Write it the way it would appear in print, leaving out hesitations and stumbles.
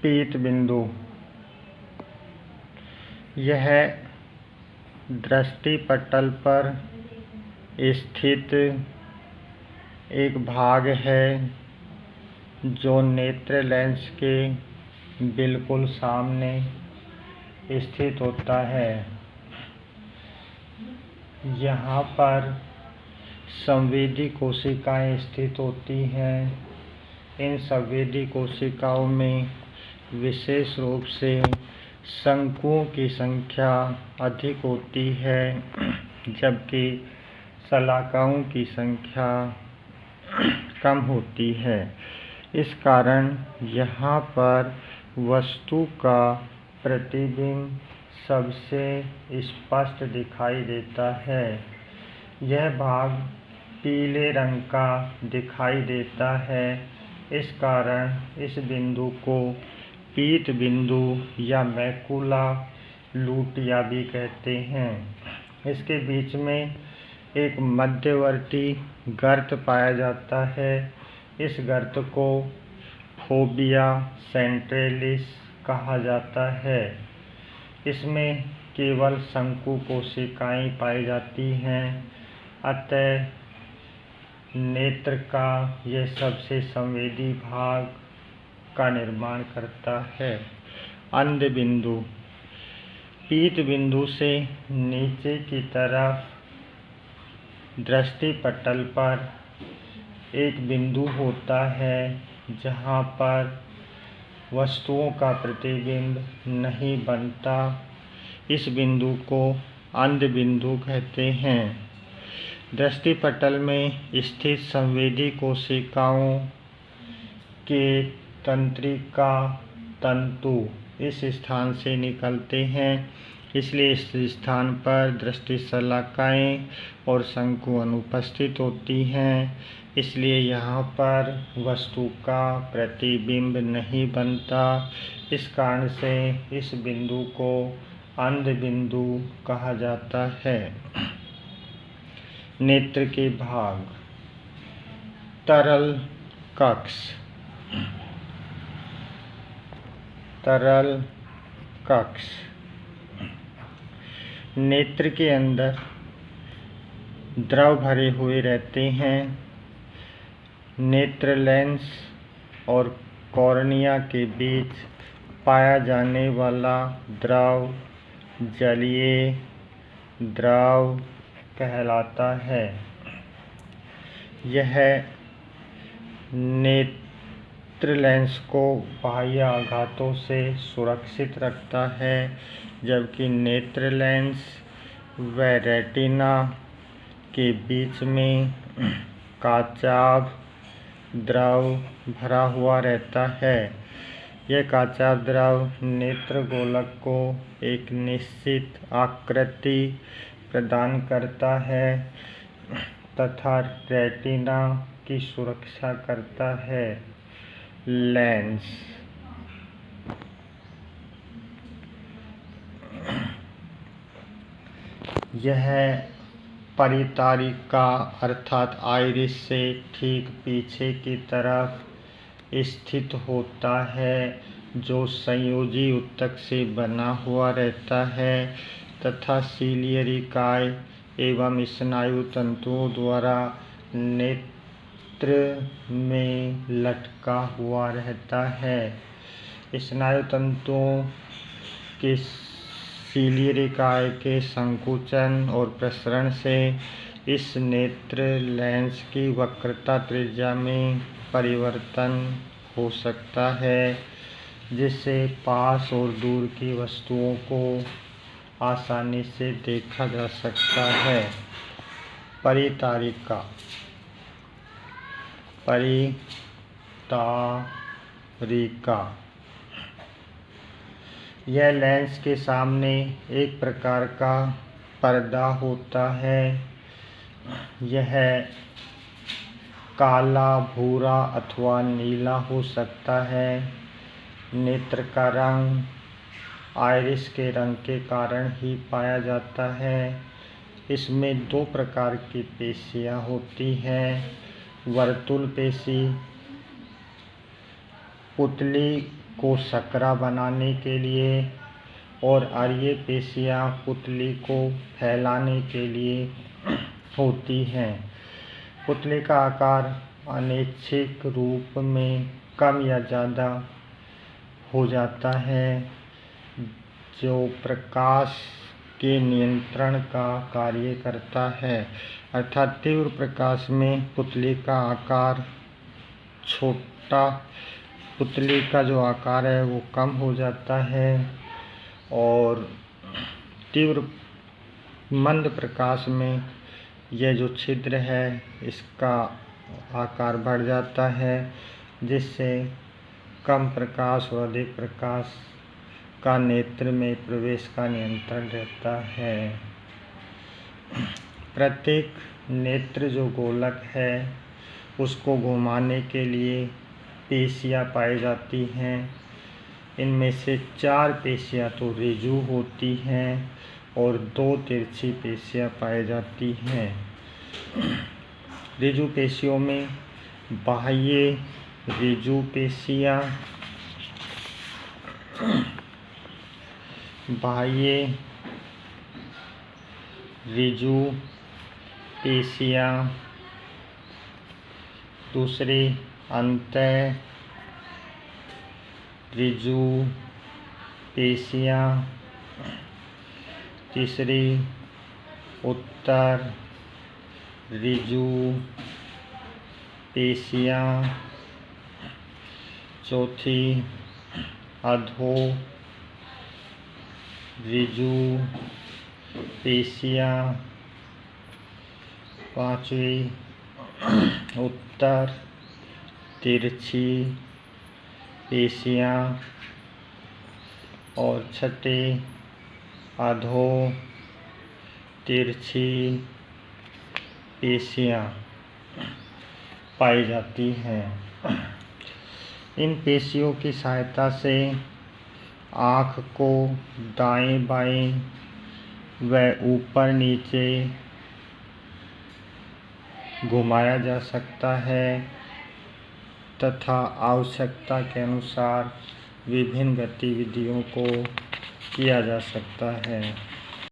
पीत बिंदु। यह दृष्टिपटल पर स्थित एक भाग है जो नेत्र लेंस के बिल्कुल सामने स्थित होता है। यहाँ पर संवेदी कोशिकाएं स्थित होती हैं। इन संवेदी कोशिकाओं में विशेष रूप से शंकुओं की संख्या अधिक होती है, जबकि शलाकाओं की संख्या कम होती है। इस कारण यहाँ पर वस्तु का प्रतिबिंब सबसे स्पष्ट दिखाई देता है। यह भाग पीले रंग का दिखाई देता है। इस कारण इस बिंदु को पीत बिंदु या मैकुला लूटिया भी कहते हैं। इसके बीच में एक मध्यवर्ती गर्त पाया जाता है। इस गर्त को फोबिया सेंट्रलिस कहा जाता है। इसमें केवल शंकु कोशिकाएं पाई जाती हैं। अतः नेत्र का यह सबसे संवेदी भाग का निर्माण करता है। अंध बिंदु। पीत बिंदु से नीचे की तरफ दृष्टिपटल पर एक बिंदु होता है जहाँ पर वस्तुओं का प्रतिबिंब नहीं बनता। इस बिंदु को अंध बिंदु कहते हैं। दृष्टिपटल में स्थित संवेदी कोशिकाओं के तंत्रिका तंतु इस स्थान से निकलते हैं, इसलिए इस स्थान पर दृष्टि शलाकाएं और शंकु अनुपस्थित होती हैं। इसलिए यहाँ पर वस्तु का प्रतिबिंब नहीं बनता। इस कारण से इस बिंदु को अंध बिंदु कहा जाता है। नेत्र के भाग। तरल कक्ष। तरल कक्ष नेत्र के अंदर द्रव भरे हुए रहते हैं। नेत्र लेंस और कॉर्निया के बीच पाया जाने वाला द्रव जलीय द्रव कहलाता है। यह नेत्र लेंस को बाह्य आघातों से सुरक्षित रखता है, जबकि नेत्र लेंस व रेटिना के बीच में काचाभ द्रव भरा हुआ रहता है। यह काचाभ द्रव नेत्र गोलक को एक निश्चित आकृति प्रदान करता है तथा रेटिना की सुरक्षा करता है। लेंस। यह परितारिका अर्थात आइरिस से ठीक पीछे की तरफ स्थित होता है, जो संयोजी ऊतक से बना हुआ रहता है तथा सीलियरिकाय एवं स्नायु तंतुओं द्वारा नेत्र में लटका हुआ रहता है। स्नायु तंतुओं के सीलियरिकाय के संकुचन और प्रसरण से इस नेत्र लेंस की वक्रता त्रिज्या में परिवर्तन हो सकता है, जिससे पास और दूर की वस्तुओं को आसानी से देखा जा सकता है। परितारिका। परितारिका यह लेंस के सामने एक प्रकार का पर्दा होता है। यह काला, भूरा अथवा नीला हो सकता है। नेत्र का रंग आइरिस के रंग के कारण ही पाया जाता है। इसमें दो प्रकार की पेशियाँ होती हैं। वर्तुल पेशी पुतली को सकरा बनाने के लिए और अर्य पेशियाँ पुतली को फैलाने के लिए होती हैं। पुतली का आकार अनैच्छिक रूप में कम या ज़्यादा हो जाता है, जो प्रकाश के नियंत्रण का कार्य करता है। अर्थात तीव्र प्रकाश में पुतली का आकार छोटा, पुतली का जो आकार है वो कम हो जाता है और तीव्र मंद प्रकाश में यह जो छिद्र है इसका आकार बढ़ जाता है, जिससे कम प्रकाश और अधिक प्रकाश का नेत्र में प्रवेश का नियंत्रण रहता है। प्रत्येक नेत्र जो गोलक है उसको घुमाने के लिए पेशियाँ पाई जाती हैं। इनमें से 4 पेशियाँ तो ऋजु होती हैं और 2 तिरछी पेशियाँ पाई जाती हैं। ऋजु पेशियों में बाह्य ऋजु पेशियाँ, बाह्य ऋजु पेशियाँ, दूसरी अंतः ऋजु पेशियाँ, तीसरी उत्तर ऋजु पेशियाँ, चौथी अधो ऋजु पेशियाँ, पांचवी उत्तर तिरछी पेशियाँ और छठी अधो तिरछी पेशियाँ पाई जाती हैं। इन पेशियों की सहायता से आँख को दाएं बाएं व ऊपर नीचे घुमाया जा सकता है तथा आवश्यकता के अनुसार विभिन्न गतिविधियों को किया जा सकता है।